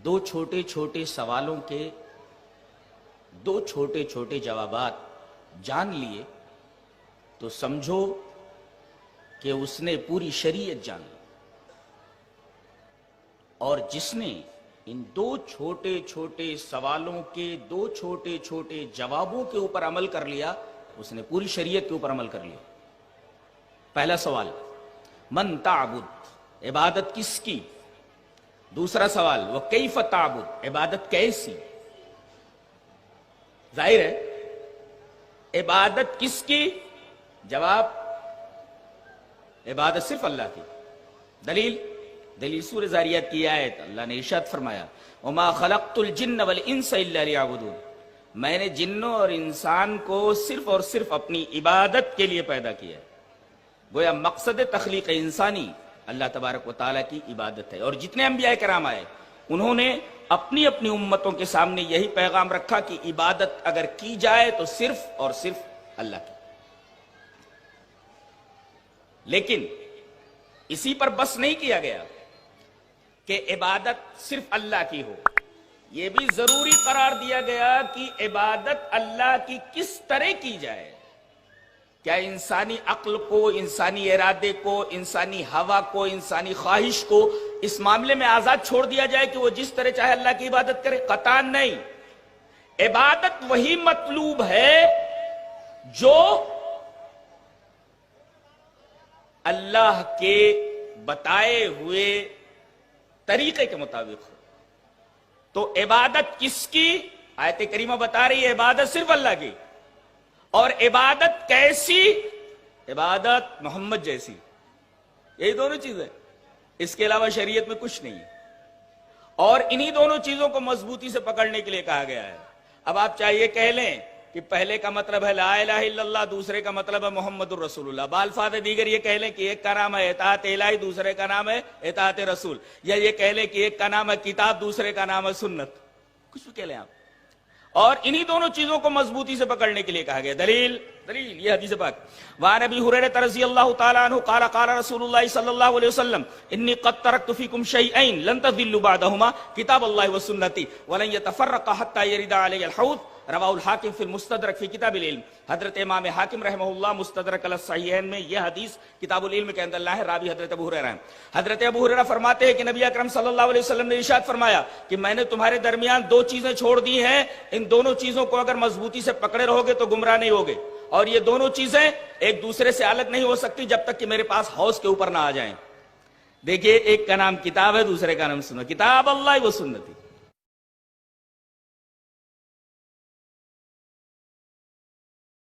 دو چھوٹے چھوٹے سوالوں کے دو چھوٹے چھوٹے جوابات جان لیے تو سمجھو کہ اس نے پوری شریعت جان لی. اور جس نے ان دو چھوٹے چھوٹے سوالوں کے دو چھوٹے چھوٹے جوابوں کے اوپر عمل کر لیا اس نے پوری شریعت کے اوپر عمل کر لیا. پہلا سوال من تعبد، عبادت کس کی؟ دوسرا سوال وکیف تعبد، عبادت کیسی؟ ظاہر ہے عبادت کس کی؟ جواب عبادت صرف اللہ کی. دلیل سورہ زاریات کی آیت، اللہ نے ارشاد فرمایا وما خلقت الجن والانس الا لیعبدون، میں نے جنوں اور انسان کو صرف اور صرف اپنی عبادت کے لیے پیدا کیا ہے. گویا مقصد تخلیق انسانی اللہ تبارک و تعالیٰ کی عبادت ہے. اور جتنے انبیاء کرام آئے انہوں نے اپنی اپنی امتوں کے سامنے یہی پیغام رکھا کہ عبادت اگر کی جائے تو صرف اور صرف اللہ کی. لیکن اسی پر بس نہیں کیا گیا کہ عبادت صرف اللہ کی ہو، یہ بھی ضروری قرار دیا گیا کہ عبادت اللہ کی کس طرح کی جائے. کیا انسانی عقل کو، انسانی ارادے کو، انسانی ہوا کو، انسانی خواہش کو اس معاملے میں آزاد چھوڑ دیا جائے کہ وہ جس طرح چاہے اللہ کی عبادت کرے؟ قطعاً نہیں. عبادت وہی مطلوب ہے جو اللہ کے بتائے ہوئے طریقے کے مطابق ہو. تو عبادت کس کی؟ آیت کریمہ بتا رہی ہے عبادت صرف اللہ کی. اور عبادت کیسی؟ عبادت محمد جیسی. یہی دونوں چیزیں، اس کے علاوہ شریعت میں کچھ نہیں ہے. اور انہی دونوں چیزوں کو مضبوطی سے پکڑنے کے لیے کہا گیا ہے. اب آپ چاہے یہ کہہ لیں کہ پہلے کا مطلب ہے لا الہ الا اللہ، دوسرے کا مطلب ہے محمد الرسول اللہ. بالفاظ دیگر یہ کہہ لیں کہ ایک کا نام ہے اطاعت الہی، دوسرے کا نام ہے اطاعت رسول. یا یہ کہہ لیں کہ ایک کا نام ہے کتاب، دوسرے کا نام ہے سنت. کچھ بھی کہہ لیں آپ. اور انہی دونوں چیزوں کو مضبوطی سے پکڑنے کے لیے کہا گیا. دلیل یہ حدیث پاک وعن ابی ہریرہ رضی اللہ تعالی عنہ قال قال رسول اللہ صلی اللہ علیہ وسلم انی قد ترکت فیکم شیئین لن تضلوا بعدہما کتاب اللہ وسنتی ولن یتفرقا حتی یرد علی الحوض. رواہ الحاکم فی المستدرک فی کتاب العلم. حضرت امام حاکم رحمہ اللہ مستدرک علی الصحیحین میں یہ حدیث کتاب العلم کے اندر لایا ہے. راوی حضرت ابو ہریرہ ہیں. حضرت ابو ہریرہ فرماتے ہیں کہ نبی اکرم صلی اللہ علیہ وسلم نے ارشاد فرمایا کہ میں نے تمہارے درمیان دو چیزیں چھوڑ دی ہیں، ان دونوں چیزوں کو اگر مضبوطی سے پکڑے رہو گے تو گمراہ نہیں ہوگے. اور یہ دونوں چیزیں ایک دوسرے سے الگ نہیں ہو سکتی جب تک کہ میرے پاس حوض کے اوپر نہ آ جائیں. دیکھیے ایک کا نام کتاب ہے، دوسرے کا نام سنت. کتاب اللہ و سنتی.